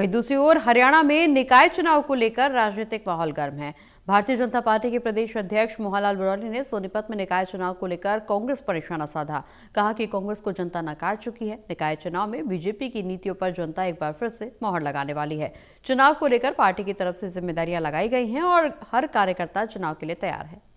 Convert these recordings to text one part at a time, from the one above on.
वहीं दूसरी ओर हरियाणा में निकाय चुनाव को लेकर राजनीतिक माहौल गर्म है। भारतीय जनता पार्टी के प्रदेश अध्यक्ष मोहनलाल ब्रौली ने सोनीपत में निकाय चुनाव को लेकर कांग्रेस पर निशाना साधा। कहा कि कांग्रेस को जनता नकार चुकी है। निकाय चुनाव में बीजेपी की नीतियों पर जनता एक बार फिर से मोहर लगाने वाली है। चुनाव को लेकर पार्टी की तरफ से जिम्मेदारियां लगाई गई हैं और हर कार्यकर्ता चुनाव के लिए तैयार है।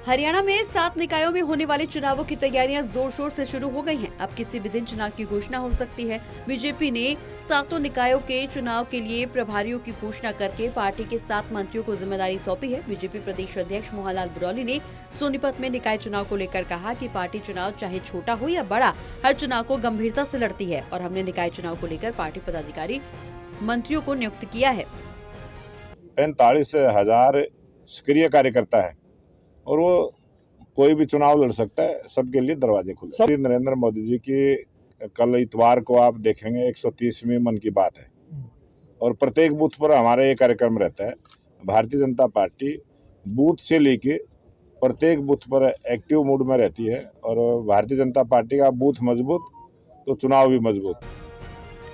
हरियाणा में 7 निकायों में होने वाले चुनावों की तैयारियां जोर शोर से शुरू हो गई हैं। अब किसी भी दिन चुनाव की घोषणा हो सकती है। बीजेपी ने 7 निकायों के चुनाव के लिए प्रभारियों की घोषणा करके पार्टी के 7 मंत्रियों को जिम्मेदारी सौंपी है। बीजेपी प्रदेश अध्यक्ष मोहनलाल ब्रौली ने सोनीपत में निकाय चुनाव को लेकर कहा कि पार्टी चुनाव चाहे छोटा हो या बड़ा, हर चुनाव को गंभीरता से लड़ती है और हमने निकाय चुनाव को लेकर पार्टी पदाधिकारी मंत्रियों को नियुक्त किया है। 45,000 सक्रिय कार्यकर्ता है और वो कोई भी चुनाव लड़ सकता है। सबके लिए दरवाजे खुले। नरेंद्र मोदी जी की कल इतवार को आप देखेंगे 130वीं मन की बात है और प्रत्येक बूथ पर हमारा ये कार्यक्रम रहता है। भारतीय जनता पार्टी बूथ से लेके प्रत्येक बूथ पर एक्टिव मूड में रहती है और भारतीय जनता पार्टी का बूथ मजबूत तो चुनाव भी मजबूत।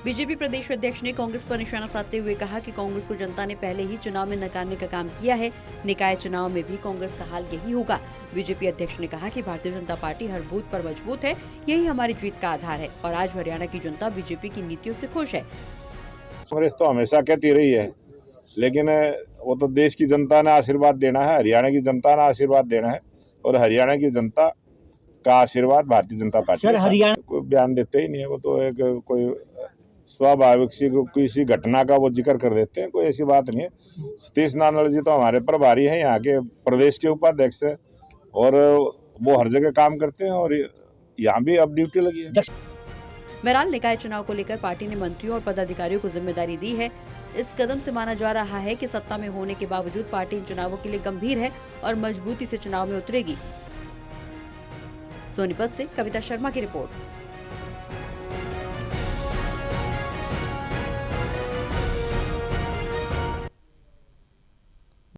बीजेपी प्रदेश अध्यक्ष ने कांग्रेस पर निशाना साधते हुए कहा कि कांग्रेस को जनता ने पहले ही चुनाव में नकारने का काम किया है। निकाय चुनाव में भी कांग्रेस का हाल यही होगा। बीजेपी अध्यक्ष ने कहा कि भारतीय जनता पार्टी हर बूथ पर मजबूत है, यही हमारी जीत का आधार है और आज हरियाणा की जनता बीजेपी की नीतियों से खुश है। कांग्रेस तो हमेशा कहती रही है, लेकिन वो तो देश की जनता ने आशीर्वाद देना है, हरियाणा की जनता ने आशीर्वाद देना है और हरियाणा की जनता का आशीर्वाद भारतीय जनता पार्टी सर हरियाणा कोई बयान देते ही नहीं है। वो तो एक कोई स्वाभाविक सी किसी घटना का वो जिक्र कर देते हैं, कोई ऐसी बात नहीं है। सतीश नानड़ जी तो हमारे प्रभारी हैं, यहाँ के प्रदेश के उपाध्यक्ष हैं और वो हर जगह काम करते हैं और यहाँ भी अब ड्यूटी लगी है। बहरहाल निकाय चुनाव को लेकर पार्टी ने मंत्रियों और पदाधिकारियों को जिम्मेदारी दी है। इस कदम से माना जा रहा है कि सत्ता में होने के बावजूद पार्टी इन चुनावों के लिए गंभीर है और मजबूती से चुनाव में उतरेगी। सोनीपत से कविता शर्मा की रिपोर्ट।